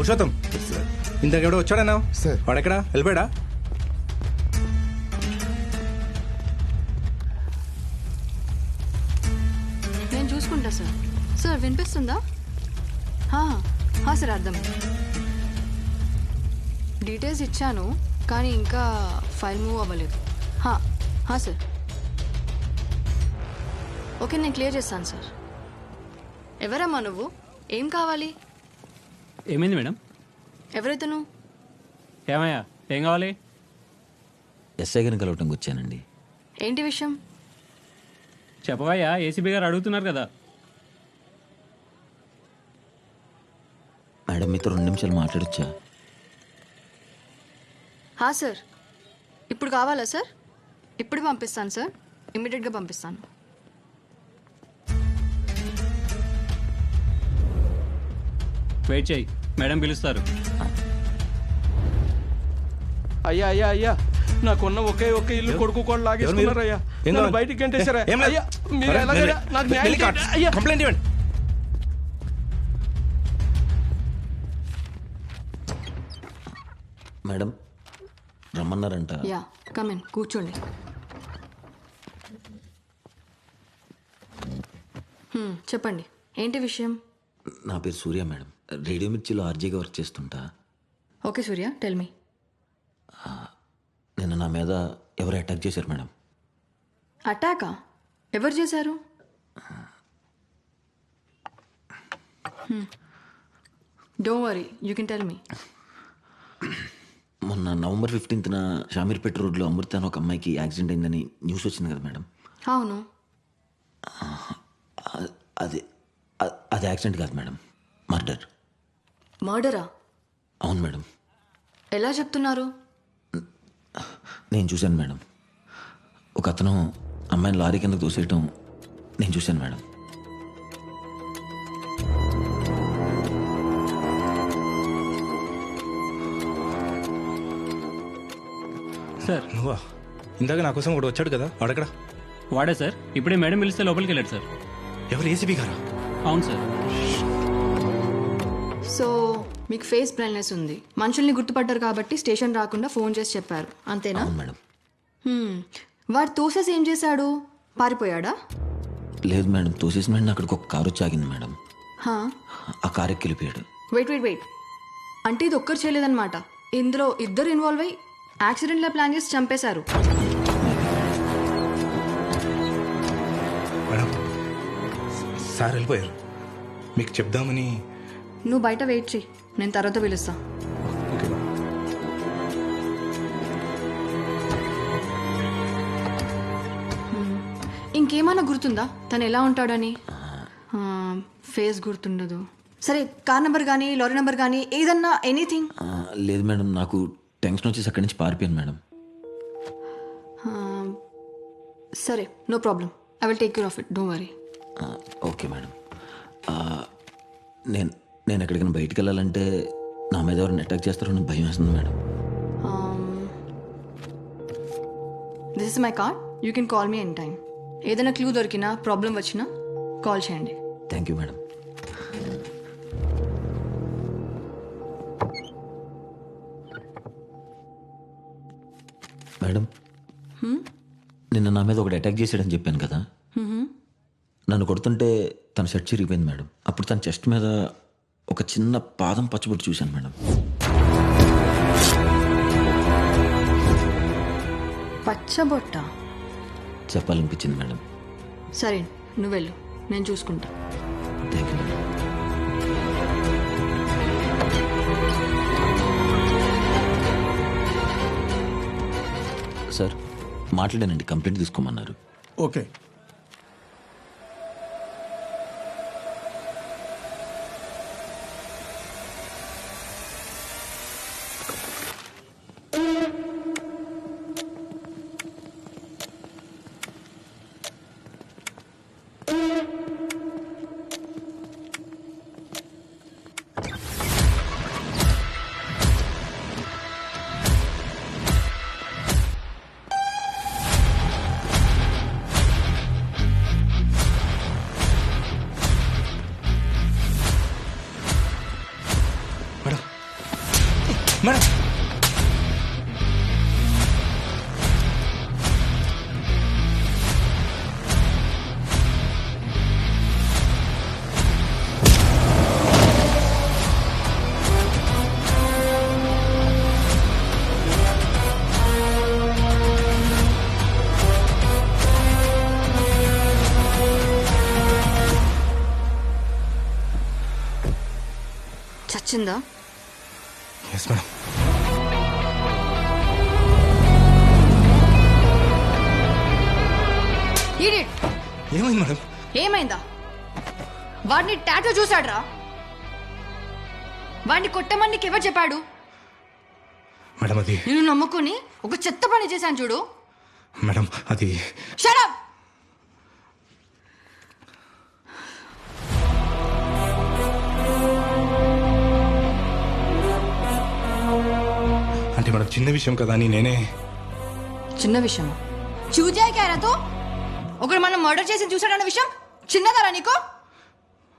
Purushottam ఇంతకెవడో వచ్చాడన్నా sir. వాడెక్కడా వెళ్ళిపోయాడా? నేను చూసుకుంటా సార్. సార్ వినిపిస్తుందా? సార్ అర్థం. డీటెయిల్స్ ఇచ్చాను కానీ ఇంకా ఫైల్ మూవ్ అవ్వలేదు. సార్ ఓకే, నేను క్లియర్ చేస్తాను సార్. ఎవరమ్మా నువ్వు? ఏం కావాలి? ఏమైంది మేడం? ఎవరైతను? ఏమయ్యా, ఏం కావాలి? ఎస్ఐ గారిని కలవటంకి వచ్చానండి. ఏంటి విషయం? చెప్పవయ్యా, ఏసీబీ గారు అడుగుతున్నారు కదా. మేడం మీతో 2 నిమిషాలు మాట్లాడొచ్చా? సార్ ఇప్పుడు కావాలా సార్? ఇప్పుడు పంపిస్తాను సార్, ఇమ్మీడియట్గా పంపిస్తాను. వెయిట్ చేయి, మేడం పిలుస్తారు. అయ్యా అయ్యా అయ్యా, నాకున్న ఒకే ఇల్లు కొడుకు కూడా లాగేసుకున్నారు అయ్యా. నన్ను బయటికి గంటేశారా? అయ్యా మీరు ఎలాగైనా నాకు న్యాయం చేయండి. అయ్యా కంప్లైంట్ ఇవ్వండి. మేడం రమ్మన్నారంట. యా కమ్ ఇన్, కూర్చోండి. చెప్పండి, ఏంటి విషయం? నా పేరు సూర్య మేడం. రేడియో మిర్చిలో ఆర్జీగా వర్క్ చేస్తుంటా. ఓకే సూర్య, టెల్ మీ. నిన్న నా మీద ఎవరు అటాక్ చేశారు మేడం. అటాకా? ఎవరు చేశారు? Don't worry, you can tell me. మొన్న నవంబర్ 15న షామీర్పేట రోడ్లో అమృత అని ఒక అమ్మాయికి యాక్సిడెంట్ అయిందని న్యూస్ వచ్చింది కదా మేడం. అవును. అది అది యాక్సిడెంట్ కాదు మేడం, మర్డర్. మర్డరా? అవును మేడం. ఎలా చెప్తున్నారు? నేను చూశాను మేడం. ఒక అతను అమ్మాయిని లారీ కిందకు తోసేయటం నేను చూశాను మేడం. సార్ నువ్వా? ఇందాక నా కోసం ఒకటి వచ్చాడు కదా, వాడెక్కడా? వాడే సార్, ఇప్పుడే మేడం పిలిస్తే లోపలికి వెళ్ళాడు సార్. ఎవరు? ఏసీబీ గారా? అవును సార్. సో మీకు ఫేస్ బ్లైండ్నెస్ ఉంది, మనుషుల్ని గుర్తుపడ్డారు కాబట్టి స్టేషన్ రాకుండా ఫోన్ చేసి చెప్పారు, అంతేనా? అవును మేడం. వాడు తోసేసి ఏం చేశాడు? పారిపోయాడా? లేదు మేడం, తోసేసిన వెంటనే అక్కడికి ఒక కారు వచ్చి ఆగింది మేడం. హా, ఆ కారు ఎక్కి వెళ్ళిపోయాడు. వెయిట్ అంటే ఇది ఒక్కరు చేయలేదన్నమాట. ఇందులో ఇద్దరు ఇన్వాల్వ్ అయ్యి యాక్సిడెంట్లా ప్లాన్ చేసి చంపేశారు. మేడం సార్ వెళ్ళిపోయారు, మీకు చెప్దామని. నువ్వు బయట వెయిట్ చెయ్యి, నేను తర్వాత పిలుస్తా. ఓకే. ఇంకేమైనా గుర్తుందా తను ఎలా ఉంటాడని? ఫేస్ గుర్తుండదు. సరే, కార్ నెంబర్ కానీ లారీ నెంబర్ కానీ ఏదన్నా, ఎనీథింగ్? లేదు మేడం, నాకు టెన్షన్ వచ్చేసి అక్కడి నుంచి పారిపోయాను మేడం. సరే, no problem, I will take care of it, don't worry. Okay madam. నేను ఎక్కడికైనా బయటికి వెళ్ళాలంటే నా మీద ఎవరైనా అటాక్ చేస్తారని భయం వేస్తుంది madam. This is my card, you can call me any time. ఏదైనా క్లూ దొరికినా, ప్రాబ్లం వచ్చినా కాల్ చేయండి. Thank you madam. మేడం నిన్న నా మీద ఒకటి అటాక్ చేసాడని చెప్పాను కదా. నన్ను కొడుతుంటే తన షర్ట్ చిరిగిపోయింది మేడం. అప్పుడు తన చెస్ట్ మీద ఒక చిన్న పాదం పచ్చబొట్టు చూశాను మేడం. పచ్చబొట్ట? చెప్పాలనిపించింది మేడం. సరే, నువ్వు వెళ్ళు, నేను చూసుకుంటా. Thank you madam. సార్ మాట్లాడానండి, కంప్లైంట్ తీసుకోమన్నారు. ఓకే. మేడం చచ్చిందా? Yes madam. Idiot! ఏమైంది మేడం? ఏమైందా? వాడిని టాటూ చూసాడ్రా. వాడిని కొట్టమని నీకు ఎవరు చెప్పాడు? మేడం అది నేను నమ్ముకుని ఒక చెత్త పని చేశాను చూడు. మేడం అది Shut up! అంటే మేడం చిన్న విషయం కదా అని నేనే. చిన్న విషయం చూజాయి క్యారాతో ఒకడు మనం మర్డర్ చేసి చూసాడన్న విషయం చిన్నదారా నీకు?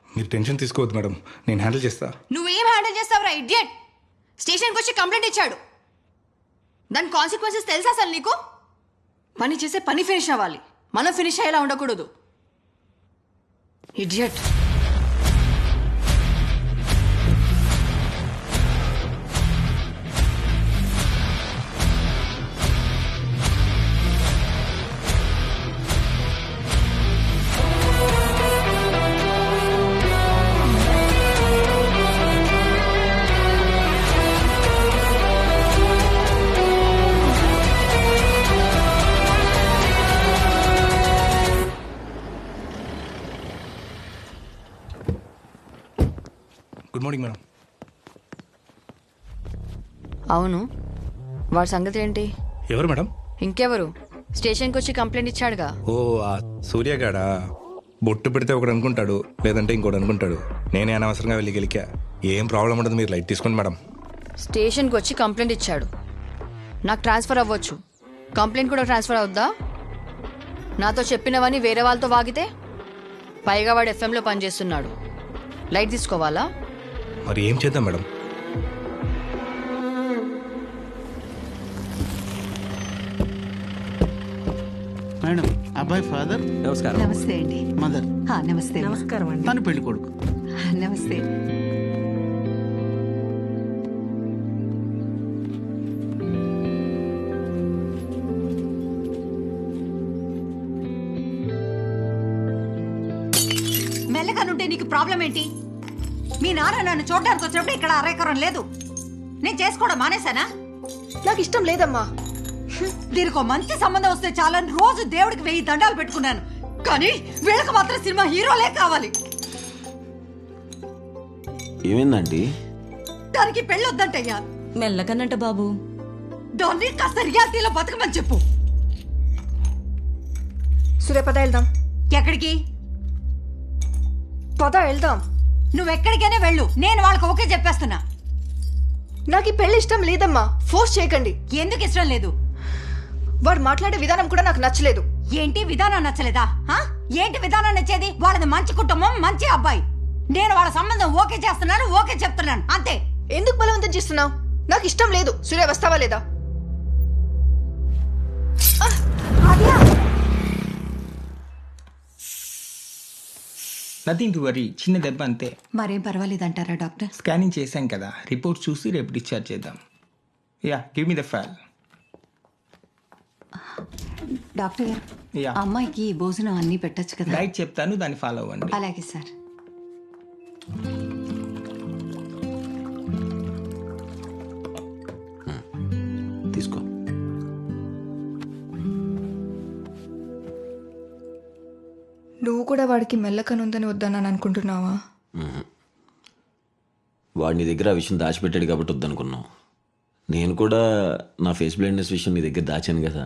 మీరు టెన్షన్ తీసుకోవద్దు మేడం, నేను హ్యాండిల్ చేస్తా. నువ్వేం హ్యాండిల్ చేస్తావురా ఇడియట్? స్టేషన్కి వచ్చి కంప్లైంట్ ఇచ్చాడు. దాని కాన్సిక్వెన్సెస్ తెలుసా అసలు నీకు? పని చేసే పని ఫినిష్ అవ్వాలి, మనం ఫినిష్ అయ్యేలా ఉండకూడదు. ఇడియట్. Good morning madam. అవును, వాడి సంగతి ఏంటి? ఎవరు మేడం? ఇంకెవరు? స్టేషన్కి వచ్చి కంప్లైంట్ ఇచ్చాడుగా. ఓ ఆ సూర్యగాడా. బొట్టు పెడితే ఒకడు అనుకుంటాడు, లేదంటే ఇంకోటి అనుకుంటాడు. నేనే అనవసరంగా వెళ్ళి గెలికా. ఏం ప్రాబ్లం ఉండదు, మీరు లైట్ తీసుకోండి మేడం. స్టేషన్కి వచ్చి కంప్లైంట్ ఇచ్చాడు. నాకు ట్రాన్స్ఫర్ అవ్వచ్చు, కంప్లైంట్ కూడా ట్రాన్స్ఫర్ అవుద్దా? నాతో చెప్పినవని వేరే వాళ్ళతో వాగితే? పైగా వాడు ఎఫ్ఎంలో పనిచేస్తున్నాడు. లైట్ తీసుకోవాలా? మరి ఏం చేద్దాం మేడం? మేడం, అబ్బాయి ఫాదర్, నమస్కారం. నమస్తే అండి. మదర్, నమస్తే. నమస్కారం అండి. తను పెళ్లి కొడుకు. నమస్తే. మెల్లగానుంటే నీకు ప్రాబ్లం ఏంటి? మీ నాన్న నన్ను చూడడానికి వచ్చినప్పుడు ఇక్కడ అరేకరం లేదు. నేను చేసుకోవడం మానేశానా? నాకు ఇష్టం లేదమ్మా. దీనికి మంచి సంబంధం వస్తే చాలని రోజు దేవుడికి 1000 దండాలు పెట్టుకున్నాను. కానీ వీళ్ళకి మాత్రం సినిమా హీరోలే కావాలి. ఏమైందండి? దానికి పెళ్ళొద్దంటయ్యా. మెల్లకనంట బాబు. దాన్ని కాస్త రియాలిటీలో బతకమని చెప్పు. సూర్య పద వెళ్దాం. ఎక్కడికి? పద వెళ్దాం. నువ్వెక్కడికైనా వెళ్ళు, నేను వాళ్ళకి ఓకే చెప్పేస్తున్నా. నాకు ఈ పెళ్లి ఇష్టం లేదమ్మా, ఫోర్స్ చేయకండి. ఎందుకు ఇష్టం లేదు? వాడు మాట్లాడే విధానం కూడా నాకు నచ్చలేదు. ఏంటి విధానం నచ్చలేదా? ఏంటి విధానం నచ్చేది? వాళ్ళది మంచి కుటుంబం, మంచి అబ్బాయి. నేను వాళ్ళ సంబంధం ఓకే చేస్తున్నాను, ఓకే చెప్తున్నాను, అంతే. ఎందుకు బలవంతం చేస్తున్నావు? నాకు ఇష్టం లేదు. సూర్య వస్తావా లేదా? నథింగ్ టు వరీ, చిన్న దెబ్బ అంతే. మరేం పర్వాలేదంటారా డాక్టర్? స్కానింగ్ చేశాం కదా, రిపోర్ట్ చూసి రేపు డిశ్చార్జ్ చేద్దాం. Yeah, give me the file. Doctor yeah, అమ్మాయికి భోజనం అన్ని పెట్టచ్చు కదా? డైట్ చెప్తాను, దాన్ని ఫాలో అవ్వండి. అలాగే సార్. తీసుకో. నువ్వు కూడా వాడికి మెల్లకనుందని వద్దానని అనుకుంటున్నావా? వాడి నీ దగ్గర ఆ విషయం దాచిపెట్టాడు కాబట్టి వద్దనుకున్నావు. నేను కూడా నా ఫేస్ బ్లైండ్నెస్ విషయం నీ దగ్గర దాచాను కదా.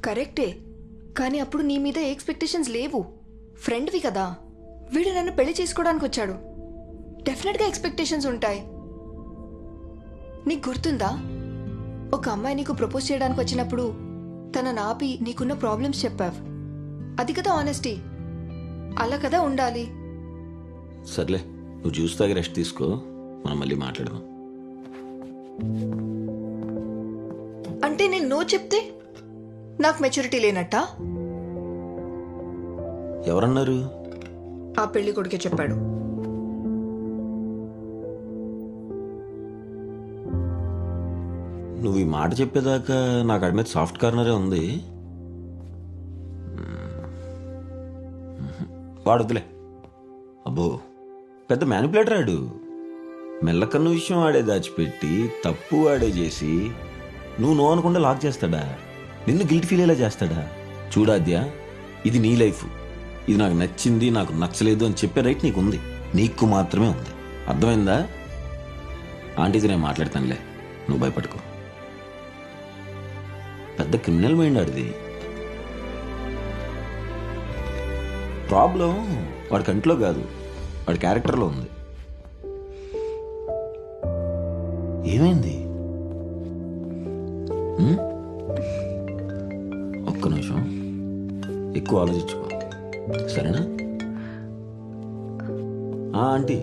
కరెక్టే, కానీ అప్పుడు నీ మీద ఎక్స్పెక్టేషన్స్ లేవు. ఫ్రెండ్వి కదా. వీడు నన్ను పెళ్లి చేసుకోవడానికి వచ్చాడు. డెఫినెట్గా ఎక్స్పెక్టేషన్స్ ఉంటాయి. నీకు గుర్తుందా, ఒక అమ్మాయి నీకు ప్రపోజ్ చేయడానికి వచ్చినప్పుడు తనని ఆపి నీకున్న ప్రాబ్లమ్స్ చెప్పావు. అది కదా ఆనెస్టీ. అలా కదా ఉండాలి. సర్లే, నువ్వు జ్యూస్ తాగి రెస్ట్ తీసుకో, మనం మళ్ళీ మాట్లాడదాం. అంటే నేను నో చెప్తే నాకు మెచ్యూరిటీ లేనట్టా? ఎవరన్నారు? ఆ పెళ్లి కొడుకే చెప్పాడు. నువ్వు ఈ మాట చెప్పేదాకా నాకు అడి మీద సాఫ్ట్ కార్నరే ఉంది. వాడొద్దులే. అబ్బో, పెద్ద మ్యానిపులేటర్ ఆడు. మెల్లకన్ను విషయం ఆడే దాచిపెట్టి తప్పు ఆడే చేసి నువ్వు నో అనుకుంటే లాక్ చేస్తాడా? నిన్ను గిల్ట్ ఫీల్ అయ్యేలా చేస్తాడా? చూడాద్యా, ఇది నీ లైఫ్. ఇది నాకు నచ్చింది, నాకు నచ్చలేదు అని చెప్పే రైట్ నీకు ఉంది. నీకు మాత్రమే ఉంది. అర్థమైందా? ఆంటీతో నేను మాట్లాడతానులే, నువ్వు భయపడుకో. పెద్ద క్రిమినల్ మైండ్ ఆడిది. ప్రాబ్లం వాడి కంట్లో కాదు, వాడి క్యారెక్టర్లో ఉంది. ఏమైంది? ఒక్క నిమిషం, ఎక్కువ ఆలోచించుకో, సరేనా? ఆంటీ,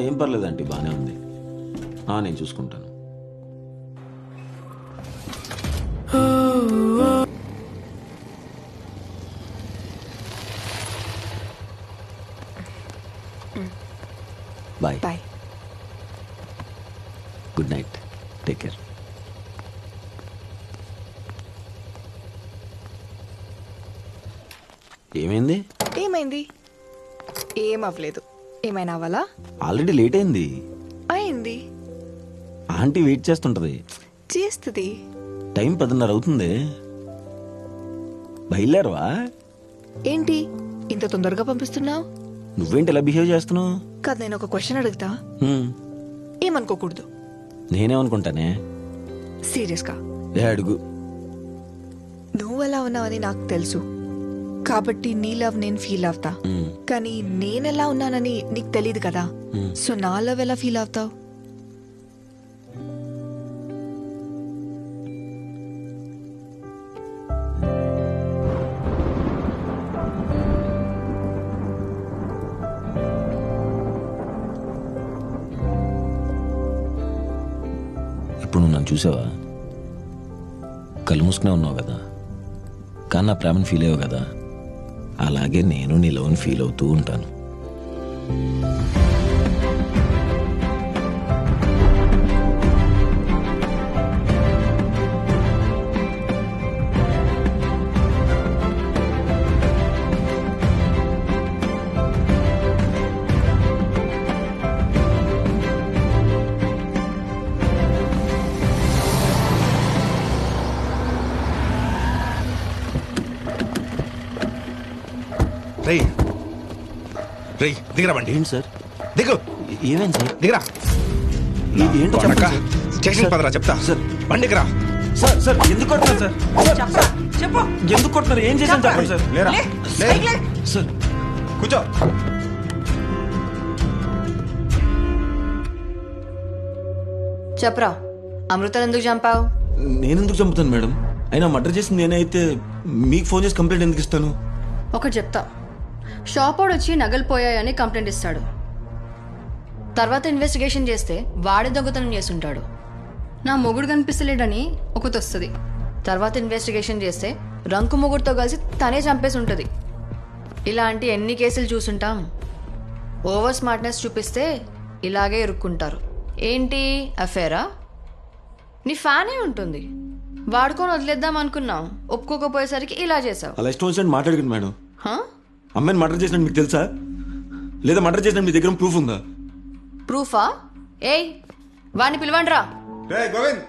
ఏం పర్లేదు ఆంటీ, బాగానే ఉంది. నేను చూసుకుంటాను. Bye. Bye. Good night, take care. ఏమైంది? ఏమైంది? ఏం అవ్వలేదు. ఏమైనా అవ్వాలా? ఆల్రెడీ లేట్ అయింది. అయింది. ఆంటీ వెయిట్ చేస్తుంటది. చేస్తుంది. టైం 10:30 అవుతుంది. బయలుదేరవా? ఏంటి ఇంత తొందరగా పంపిస్తున్నావు? నువ్వేంటి ఇలా బిహేవ్ చేస్తున్నావు? కాదు, నేను ఒక క్వశ్చన్ అడుగుతా, ఏమనుకోకూడదు. నేనేమనుకుంటానే? సీరియస్గా అడుగు. నువ్వు ఎలా ఉన్నావని నాకు తెలుసు, కాబట్టి నీ లవ్ నేను ఫీల్ అవుతా. కానీ నేనెలా ఉన్నానని నీకు తెలియదు కదా. సో నా లవ్ ఎలా ఫీల్ అవుతావు? ఇప్పుడు నువ్వు నన్ను చూసావా? కళ్ళు మూసుకునే ఉన్నావు కదా, కానీ నా ప్రేమను ఫీల్ అయ్యావు కదా. అలాగే నేను నీ లవ్ని ఫీల్ అవుతూ ఉంటాను. రేయ్ రేయ్, దిగరా బండి. ఏంటి సార్? దిగు. ఏమైంది సార్? దిగరా. ఏంటో కొడకా, చెప్పండి సార్. స్టేషన్ పదరా చెప్తా. సార్. బండి దిగరా. సార్ సార్ ఎందుకు కొడుతున్నారు సార్? ఎందుకు కొడుతున్నారు? ఏం చేశాను చెప్పండి సార్. లేరా. లే. సార్ కూర్చో. చెప్పరా, అమృతను ఎందుకు చంపావు? నేనెందుకు చంపుతాను మేడం? అయినా మర్డర్ చేసింది నేనే అయితే మీకు ఫోన్ చేసి కంప్లైంట్ ఎందుకు ఇస్తాను? ఒకటి చెప్తా, షాప్ వాడు వచ్చి నగలు పోయాయని కంప్లైంట్ ఇస్తాడు. తర్వాత ఇన్వెస్టిగేషన్ చేస్తే వాడే దొంగతనం చేస్తుంటాడు. నా మొగుడు కనిపిస్తలేడని ఒకటి వస్తుంది. తర్వాత ఇన్వెస్టిగేషన్ చేస్తే రంకు మొగుడుతో కలిసి తనే చంపేసి ఉంటుంది. ఇలాంటి ఎన్ని కేసులు చూసుంటాం. ఓవర్ స్మార్ట్నెస్ చూపిస్తే ఇలాగే ఇరుక్కుంటారు. ఏంటి అఫేరా? నీ ఫ్యానే ఉంటుంది, వాడుకొని వదిలేద్దాం అనుకున్నావు, ఒప్పుకోకపోయేసరికి ఇలా చేసావు. అలా ఇష్టం వచ్చినట్టు మాట్లాడకండి మేడం. హా? అమ్మాయిని మర్డర్ చేసినట్టు మీకు తెలుసా? లేదా మర్డర్ చేసినట్టు మీ దగ్గర ప్రూఫ్ ఉందా? ప్రూఫా? ఏయ్, వాడిని పిలవండ్రా. రేయ్ గోవింద్.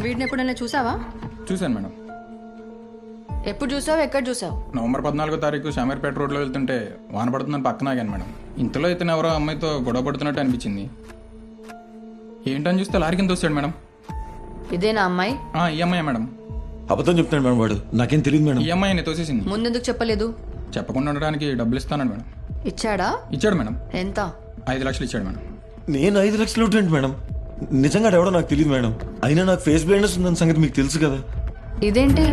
వీడిని ఎప్పుడైనా చూసావా? చూశాను మేడం. ఎప్పుడు చూసావు, ఎక్కడ చూసావు? నవంబర్ 14వ తారీఖు శామీర్పేట రోడ్లో వెళ్తుంటే వాన పడుతుందని పక్కన ఆగాను మేడం. ఇంతలో ఇతను ఎవరో అమ్మాయితో గొడవ పడుతున్నట్టు అనిపించింది. ఏంటని చూస్తే లారీ కింద వస్తాడు మేడం. ఇదేనా అమ్మాయి? ఈ అమ్మాయి మేడం. అబద్ధం చెప్తాను మేడం వాడు. నాకేం తెలియదు మేడం. ఈ అమ్మాయిని తోసేసింది. ముందెందుకు చెప్పలేదు? చెప్పకుండా ఉండడానికి డబ్బులు ఇస్తాను మేడం. ఇచ్చాడా? ఇచ్చాడు మేడం. ఎంత? 5 లక్షలు ఇచ్చాడు మేడం. నేను 5 లక్షలు ఉంటుంది మేడం. నిజంగా ఎవడో నాకు తెలియదు మేడం. అయినా నాకు ఫేస్ బ్లైండ్నెస్ ఉందని సంగతి మీకు తెలుసు కదా. ఇదేంటి?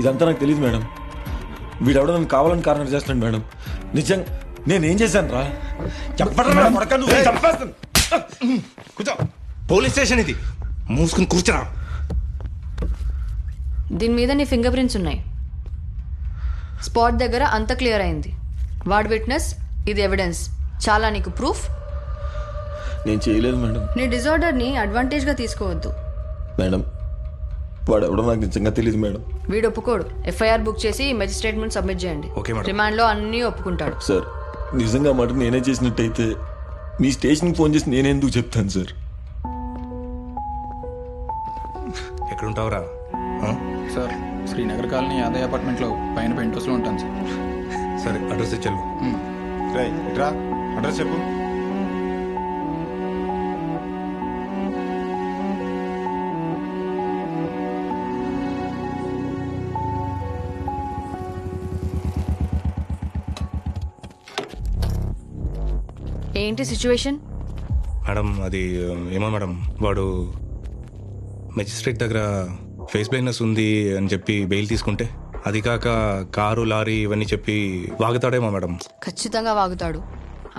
ఇదంతా నాకు తెలియదు మేడం. వీడెవడో నన్ను కావాలని కారణం చేస్తున్నాడు మేడం. నిజంగా నేనేం చేశాను రా? కూర్చో. పోలీస్ స్టేషన్ ఇది, మూసుకుని కూర్చోరా. దీని మీద నీ ఫింగర్ ప్రింట్స్ ఉన్నాయి. స్పాట్ దగ్గర అంత క్లియర్ అయింది. వాడు విట్నెస్, ఇది ఎవిడెన్స్. చాలా నీకు ప్రూఫ్. నేను చేయలేదు మేడం. నీ డిజార్డర్ని అడ్వాంటేజ్గా తీసుకోవద్దు. మేడం వాడెవడో నాకు నిజంగా తెలియదు మేడం. వీడు ఒప్పుకోడు. ఎఫ్ఐఆర్ బుక్ చేసి మెజిస్ట్రేట్ ముందు సబ్మిట్ చేయండి. Okay madam. రిమాండ్లో అన్నీ ఒప్పుకుంటాడు. సార్ నిజంగా మాట నేనే చేసినట్టయితే మీ స్టేషన్కి ఫోన్ చేసి నేనెందుకు చెప్తాను సార్? ఎక్కడుంటావురా? సార్ శ్రీనగర్ కాలనీ యాదయ్య అపార్ట్మెంట్లో పైన పెంట్ హౌస్లో ఉంటాను సార్. సరే, అడ్రస్ ఇచ్చాను. అడ్రస్ చెప్పు. ఏంటి సిచ్యువేషన్? మేడం అది ఏమో మేడం, వాడు మెజిస్ట్రేట్ దగ్గర ఫేస్ బ్లైండ్నెస్ ఉంది అని చెప్పి బెయిల్ తీసుకుంటే, అది కాక కారు లారీ ఇవన్నీ చెప్పి వాగుతాడేమో మేడం. ఖచ్చితంగా వాగుతాడు.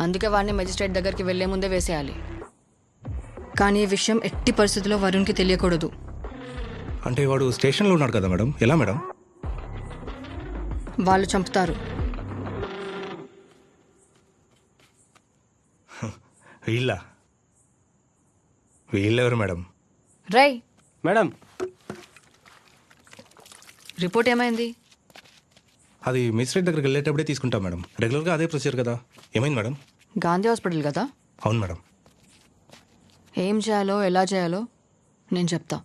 అందుకే వాడిని మెజిస్ట్రేట్ దగ్గరికి వెళ్లే ముందే వేసేయాలి. కానీ ఈ విషయం ఎట్టి పరిస్థితుల్లో వరుణ్కి తెలియకూడదు. అంటే వాడు స్టేషన్లో ఉన్నాడు కదా మేడం, ఎలా మేడం? వాళ్ళు చంపుతారు. వీళ్ళెవరు మేడం? రై మేడం, రిపోర్ట్ ఏమైంది? అది మెజిస్ట్రేట్ దగ్గరికి వెళ్ళేటప్పుడే తీసుకుంటాం మేడం. రెగ్యులర్గా అదే ప్రొసీజర్ కదా. ఏమైంది మేడం? గాంధీ హాస్పిటల్ కదా. అవును మేడం. ఏం చేయాలో ఎలా చేయాలో నేను చెప్తా.